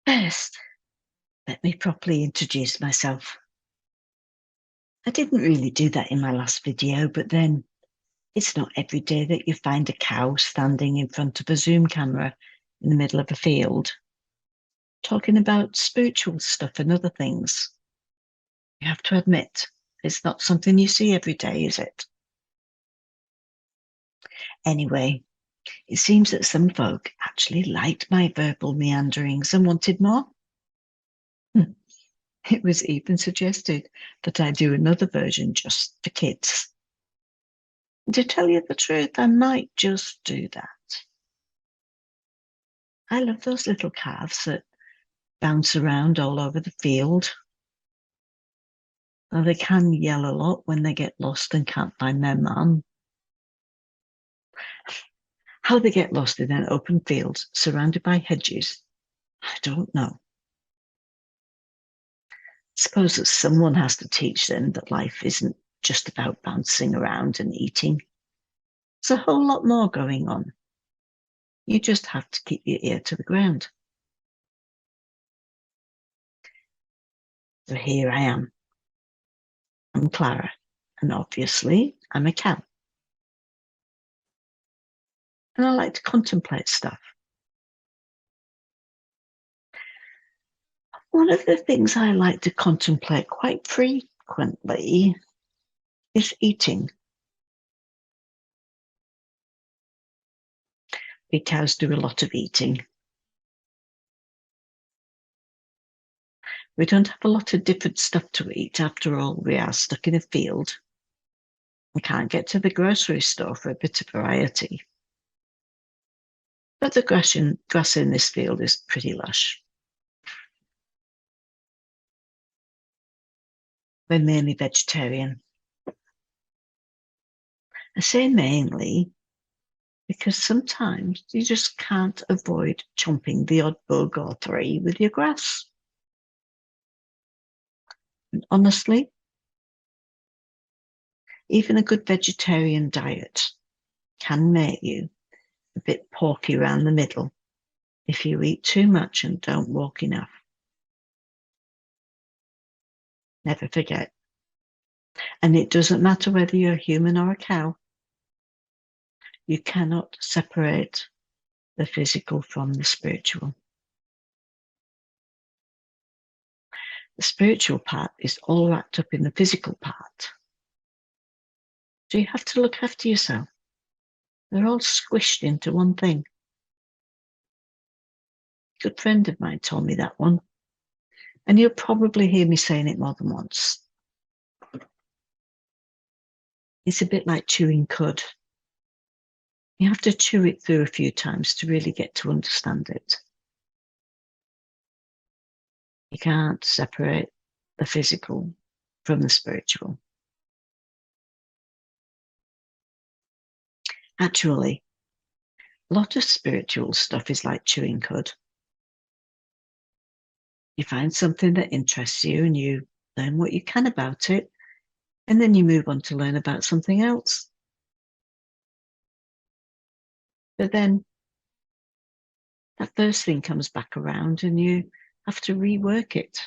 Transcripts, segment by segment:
First, let me properly introduce myself. I didn't really do that in my last video, but then it's not every day that you find a cow standing in front of a Zoom camera in the middle of a field, talking about spiritual stuff and other things. You have to admit, it's not something you see every day, is it? Anyway, it seems that some folk actually liked my verbal meanderings and wanted more. It was even suggested that I do another version just for kids. To tell you the truth, I might just do that. I love those little calves that bounce around all over the field. Though they can yell a lot when they get lost and can't find their mum. How they get lost in an open field surrounded by hedges, I don't know. Suppose that someone has to teach them that life isn't just about bouncing around and eating. There's a whole lot more going on. You just have to keep your ear to the ground. So here I am. I'm Clara, and obviously I'm a cow. And I like to contemplate stuff. One of the things I like to contemplate quite frequently is eating. We cows do a lot of eating. We don't have a lot of different stuff to eat. After all, we are stuck in a field. We can't get to the grocery store for a bit of variety. But the grass in this field is pretty lush. We're mainly vegetarian. I say mainly because sometimes you just can't avoid chomping the odd bug or three with your grass. And honestly, even a good vegetarian diet can make you a bit porky around the middle if you eat too much and don't walk enough. Never forget. And it doesn't matter whether you're a human or a cow. You cannot separate the physical from the spiritual. The spiritual part is all wrapped up in the physical part. So you have to look after yourself. They're all squished into one thing. A good friend of mine told me that one. And you'll probably hear me saying it more than once. It's a bit like chewing cud. You have to chew it through a few times to really get to understand it. You can't separate the physical from the spiritual. Actually, a lot of spiritual stuff is like chewing cud. You find something that interests you and you learn what you can about it, and then you move on to learn about something else. But then that first thing comes back around and you have to rework it.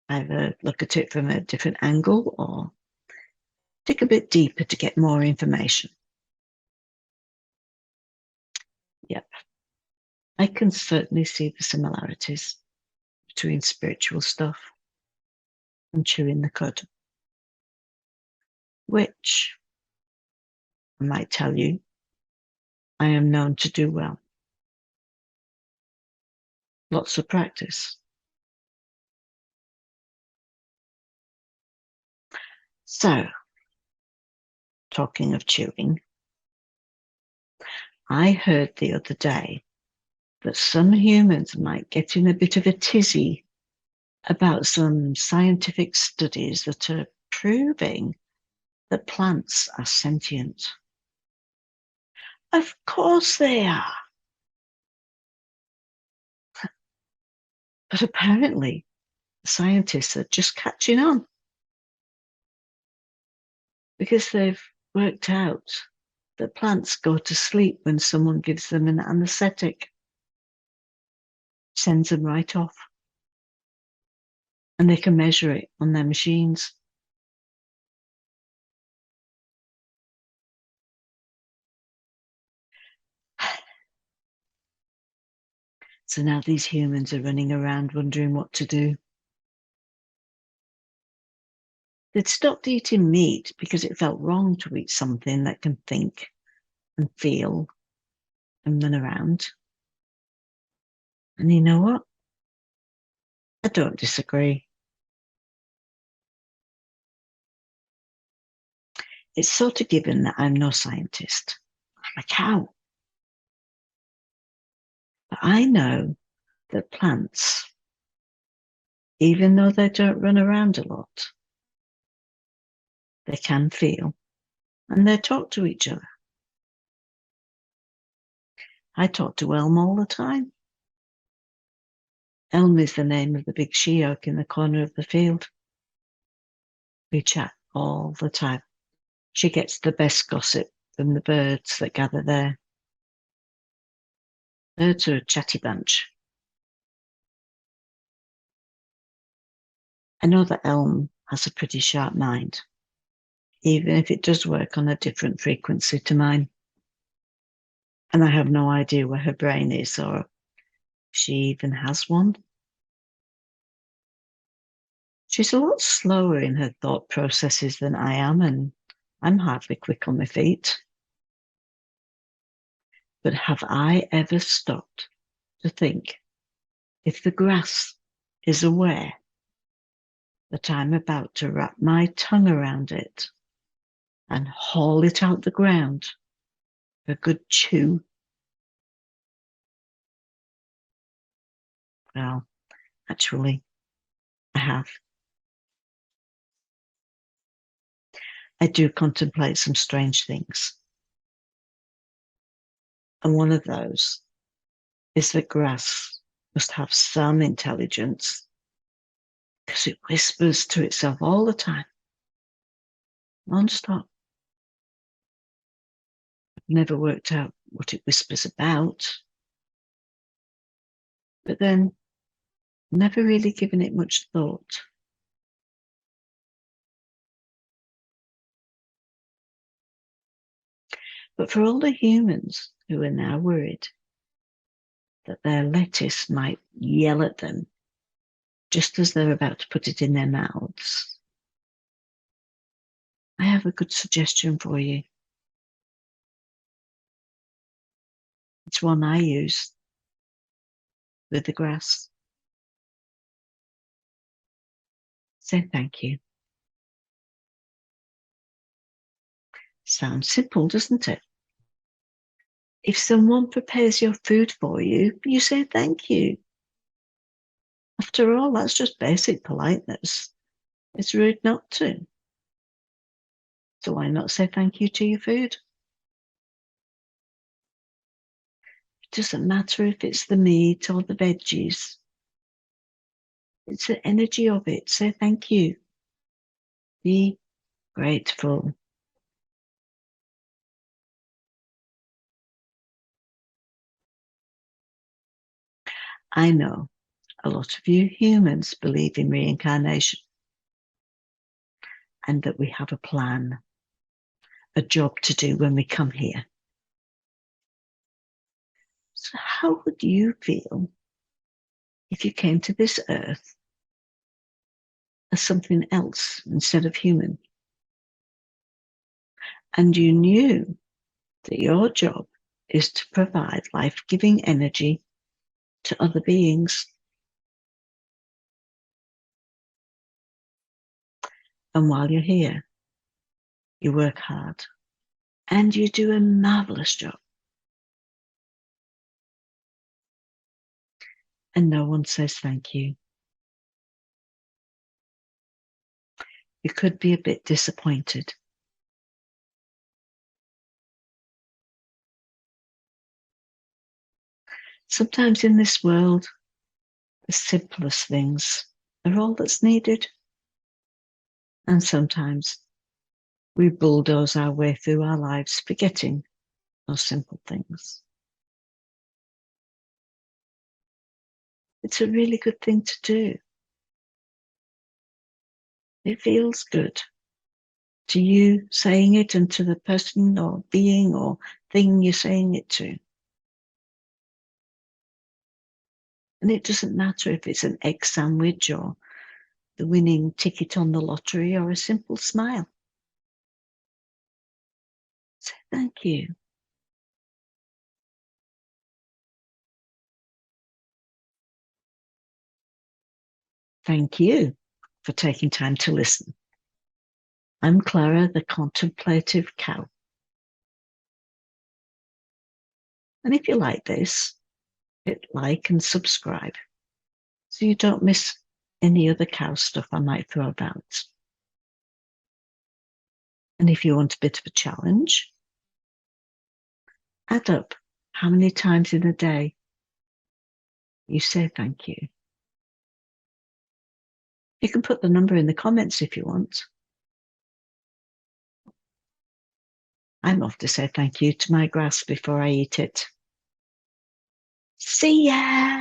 Either look at it from a different angle or dig a bit deeper to get more information. Yep, I can certainly see the similarities between spiritual stuff and chewing the cud, which I might tell you, I am known to do well. Lots of practice. So, talking of chewing, I heard the other day that some humans might get in a bit of a tizzy about some scientific studies that are proving that plants are sentient. Of course they are. But apparently, scientists are just catching on because they've worked out that plants go to sleep when someone gives them an anesthetic, sends them right off. And they can measure it on their machines. So now these humans are running around wondering what to do. They'd stopped eating meat because it felt wrong to eat something that can think and feel and run around. And you know what? I don't disagree. It's sort of given that I'm no scientist. I'm a cow. But I know that plants, even though they don't run around a lot, they can feel and they talk to each other. I talk to Elm all the time. Elm is the name of the big she oak in the corner of the field. We chat all the time. She gets the best gossip from the birds that gather there. Birds are a chatty bunch. I know that Elm has a pretty sharp mind, even if it does work on a different frequency to mine. And I have no idea where her brain is or if she even has one. She's a lot slower in her thought processes than I am, and I'm hardly quick on my feet. But have I ever stopped to think if the grass is aware that I'm about to wrap my tongue around it and haul it out the ground for a good chew? Well, actually, I have. I do contemplate some strange things. And one of those is that grass must have some intelligence because it whispers to itself all the time, non-stop. I've never worked out what it whispers about, but then never really given it much thought. But for all the humans who are now worried that their lettuce might yell at them just as they're about to put it in their mouths, I have a good suggestion for you. It's one I use with the grass. Say thank you. Sounds simple, doesn't it? If someone prepares your food for you, you say thank you. After all, that's just basic politeness. It's rude not to. So why not say thank you to your food? It doesn't matter if it's the meat or the veggies. It's the energy of it. Say thank you. Be grateful. I know a lot of you humans believe in reincarnation and that we have a plan, a job to do when we come here. So how would you feel if you came to this earth as something else instead of human? And you knew that your job is to provide life-giving energy to other beings. And while you're here, you work hard and you do a marvelous job. And no one says thank you. You could be a bit disappointed. Sometimes in this world, the simplest things are all that's needed. And sometimes we bulldoze our way through our lives, forgetting those simple things. It's a really good thing to do. It feels good to you saying it and to the person or being or thing you're saying it to. And it doesn't matter if it's an egg sandwich or the winning ticket on the lottery or a simple smile. Say thank you. Thank you for taking time to listen. I'm Clara, the contemplative cow. And if you like this, hit like and subscribe so you don't miss any other cow stuff I might throw about. And if you want a bit of a challenge, add up how many times in a day you say thank you. You can put the number in the comments if you want. I'm off to say thank you to my grass before I eat it. See ya!